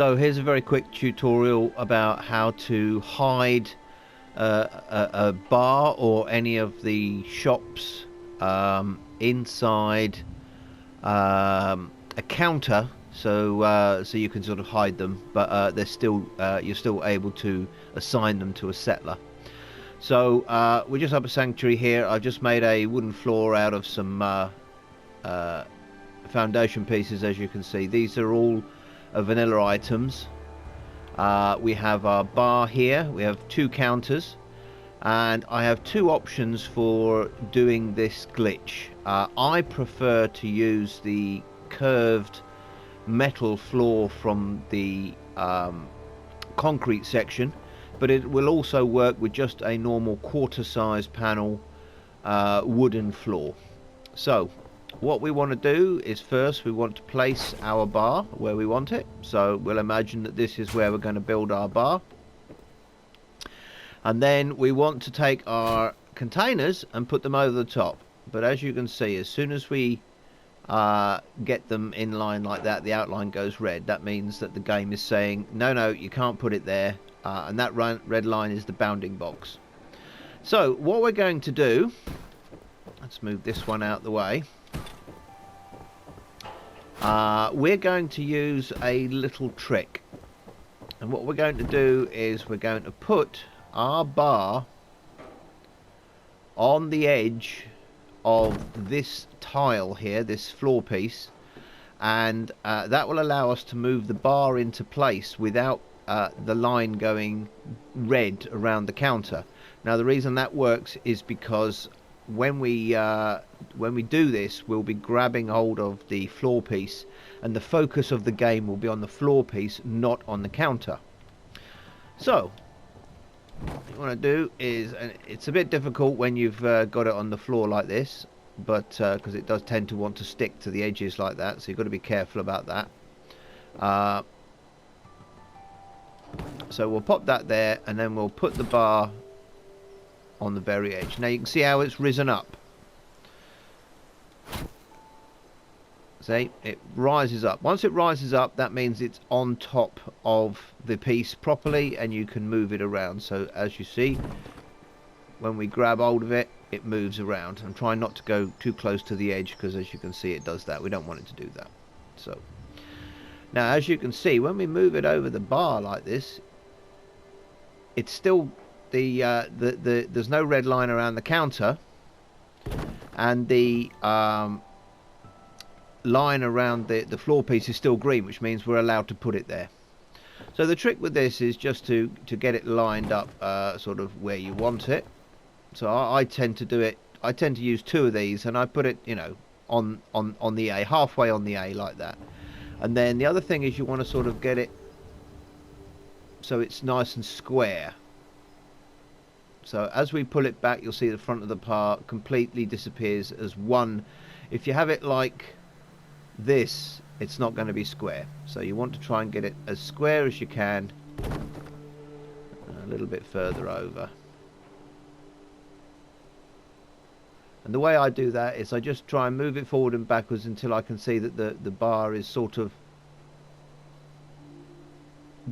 So here's a very quick tutorial about how to hide a bar or any of the shops inside a counter, so you can sort of hide them, but they're still you're still able to assign them to a settler. So we're just up a sanctuary here. I've just made a wooden floor out of some foundation pieces. As you can see, these are all vanilla items. We have our bar here, we have two counters, and I have two options for doing this glitch. I prefer to use the curved metal floor from the concrete section, but it will also work with just a normal quarter-size panel wooden floor. So what we want to do is, first we want to place our bar where we want it. So we'll imagine that this is where we're going to build our bar, and then we want to take our containers and put them over the top. But as you can see, as soon as we get them in line like that, the outline goes red. That means that the game is saying no, you can't put it there, and that red line is the bounding box. So what we're going to do, let's move this one out the way. We're going to use a little trick, and what we're going to do is we're going to put our bar on the edge of this tile here, this floor piece, and that will allow us to move the bar into place without the line going red around the counter. Now the reason that works is because when we do this, we'll be grabbing hold of the floor piece, and the focus of the game will be on the floor piece, not on the counter. So what you want to do is, and it's a bit difficult when you've got it on the floor like this, but because it does tend to want to stick to the edges like that, so you've got to be careful about that. So we'll pop that there, and then we'll put the bar on the very edge. Now you can see how it's risen up. See, it rises up. Once it rises up, that means it's on top of the piece properly, and you can move it around. So as you see, when we grab hold of it, it moves around. I'm trying not to go too close to the edge, because as you can see, it does that. We don't want it to do that. So now, as you can see, when we move it over the bar like this, it's still there's no red line around the counter, and the line around the floor piece is still green, which means we're allowed to put it there. So the trick with this is just to get it lined up sort of where you want it. So I tend to do it, I tend to use two of these, and I put it, you know, on the A, halfway on the A like that. And then the other thing is you want to sort of get it so it's nice and square. So as we pull it back, you'll see the front of the part completely disappears as one. If you have it like this, it's not going to be square. So you want to try and get it as square as you can, a little bit further over. And the way I do that is I just try and move it forward and backwards until I can see that the bar is sort of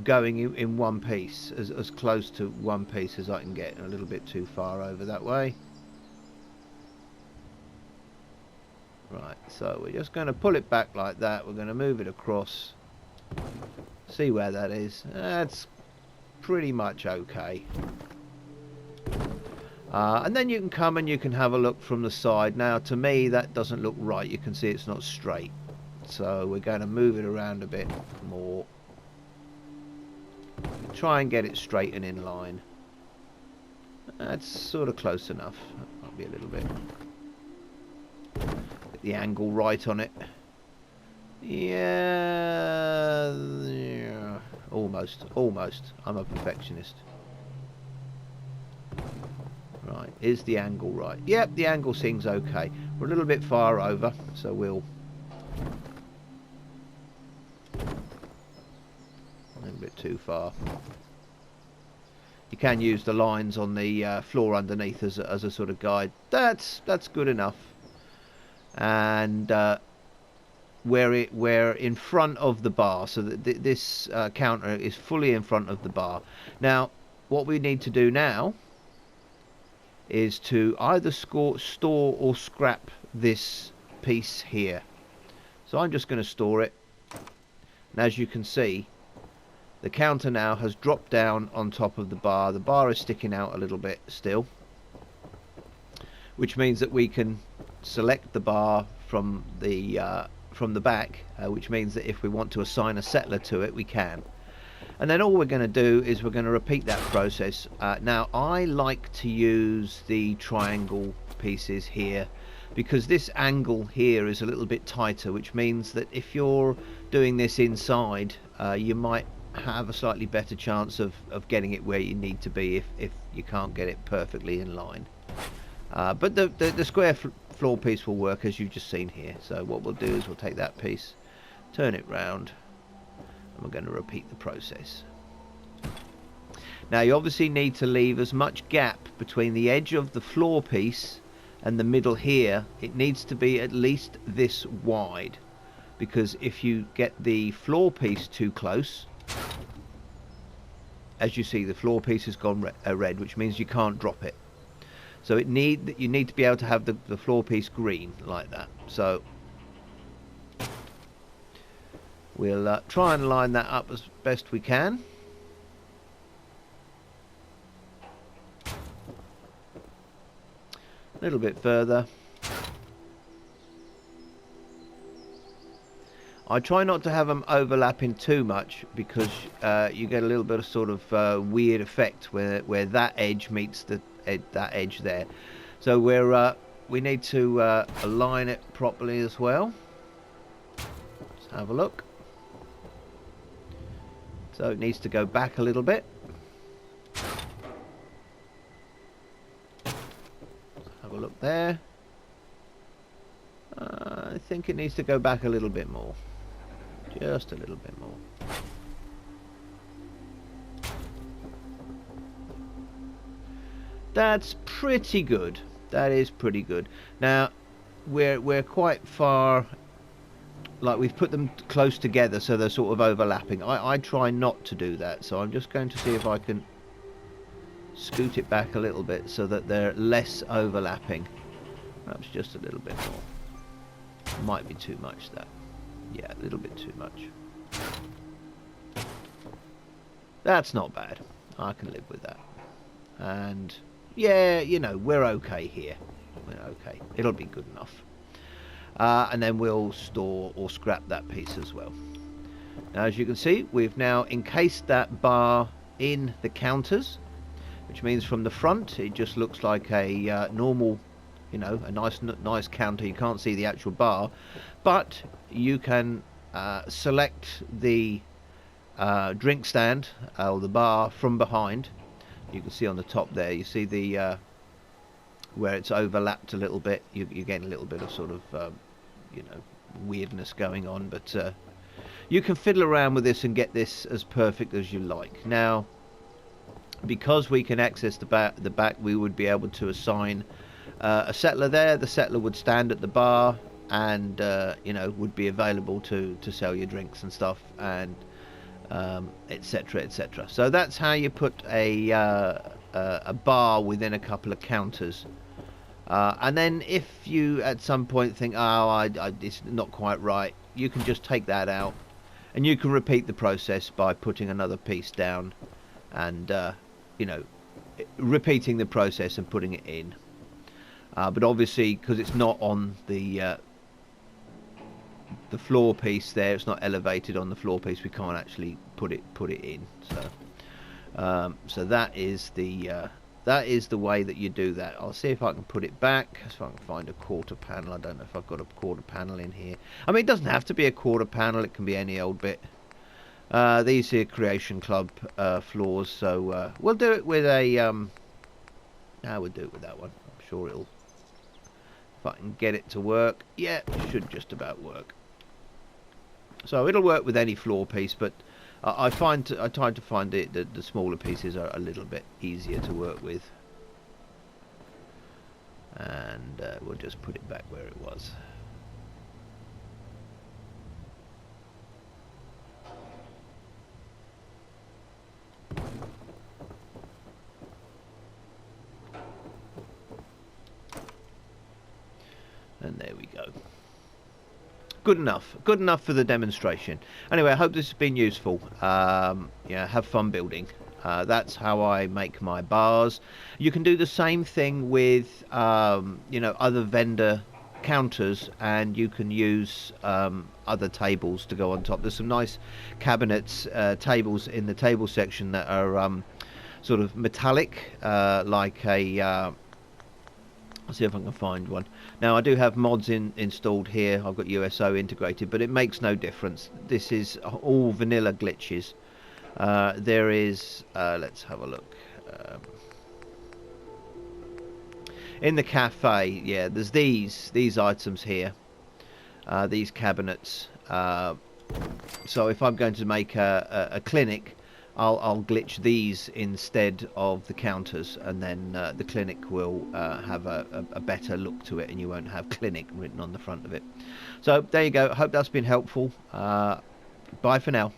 going in one piece, as close to one piece as I can get. A little bit too far over that way. Right, so we're just going to pull it back like that. We're going to move it across. See where that is. That's pretty much okay. And then you can come and you can have a look from the side. Now to me that doesn't look right. You can see it's not straight. So we're going to move it around a bit more. Try and get it straight and in line. That's sort of close enough. That might be a little bit. Get the angle right on it. Yeah, almost. I'm a perfectionist. Right, is the angle right? Yep, the angle seems okay. We're a little bit far over, so we'll a little bit too far. You can use the lines on the floor underneath as a sort of guide. That's good enough. And where in front of the bar, so that this counter is fully in front of the bar. Now what we need to do now is to either store or scrap this piece here. So I'm just going to store it, and as you can see, the counter now has dropped down on top of the bar. The bar is sticking out a little bit still, which means that we can select the bar from the back, which means that if we want to assign a settler to it, we can. And then all we're going to do is we're going to repeat that process. Now I like to use the triangle pieces here, because this angle here is a little bit tighter, which means that if you're doing this inside, you might have a slightly better chance of getting it where you need to be if you can't get it perfectly in line. But the square floor piece will work, as you've just seen here. So what we'll do is we'll take that piece, turn it round, and we're going to repeat the process. Now you obviously need to leave as much gap between the edge of the floor piece and the middle here. It needs to be at least this wide, because if you get the floor piece too close, as you see, the floor piece has gone red, which means you can't drop it. So you need to be able to have the floor piece green like that. So we'll try and line that up as best we can. A little bit further. I try not to have them overlapping too much, because you get a little bit of sort of weird effect where that edge meets that edge there. So we need to align it properly as well. Let's have a look. So it needs to go back a little bit. Have a look there. I think it needs to go back a little bit more. Just a little bit more. That's pretty good. That is pretty good. Now we're quite far, like we've put them close together so they're sort of overlapping. I try not to do that, so I'm just going to see if I can scoot it back a little bit so that they're less overlapping. Perhaps just a little bit more. Might be too much, that. Yeah, a little bit too much. That's not bad. I can live with that. And yeah, you know, we're okay here. We're okay. It'll be good enough. And then we'll store or scrap that piece as well. Now, as you can see, we've now encased that bar in the counters, which means from the front it just looks like a normal, you know, a nice counter. You can't see the actual bar, but you can select the drink stand or the bar from behind. You can see on the top there, you see the where it's overlapped a little bit. You're getting a little bit of sort of you know, weirdness going on, but you can fiddle around with this and get this as perfect as you like. Now, because we can access the back, we would be able to assign a settler there. The settler would stand at the bar and you know, would be available to sell your drinks and stuff, and etc, etc. So that's how you put a bar within a couple of counters. And then if you at some point think, oh, it's not quite right, you can just take that out, and you can repeat the process by putting another piece down and you know, repeating the process and putting it in. But obviously, because it's not on the floor piece there, it's not elevated on the floor piece, we can't actually put it in. So so that is the way that you do that. I'll see if I can put it back, if I can find a quarter panel. I don't know if I've got a quarter panel in here. I mean, it doesn't have to be a quarter panel, it can be any old bit. These here Creation Club floors, so we'll do it with a we'll do it with that one. I'm sure it'll, if I can get it to work. Yeah, it should just about work. So it'll work with any floor piece, but I try to find the smaller pieces are a little bit easier to work with. And we'll just put it back where it was. good enough for the demonstration. Anyway, I hope this has been useful. Yeah, have fun building. That's how I make my bars. You can do the same thing with you know, other vendor counters, and you can use other tables to go on top. There's some nice cabinets, tables in the table section that are sort of metallic, like a I'll see if I can find one. Now, I do have mods installed here. I've got USO integrated, but it makes no difference. This is all vanilla glitches. There is, let's have a look. In the cafe, yeah, there's these items here, these cabinets. So if I'm going to make a clinic, I'll glitch these instead of the counters, and then the clinic will have a better look to it, and you won't have clinic written on the front of it. So there you go. I hope that's been helpful. Bye for now.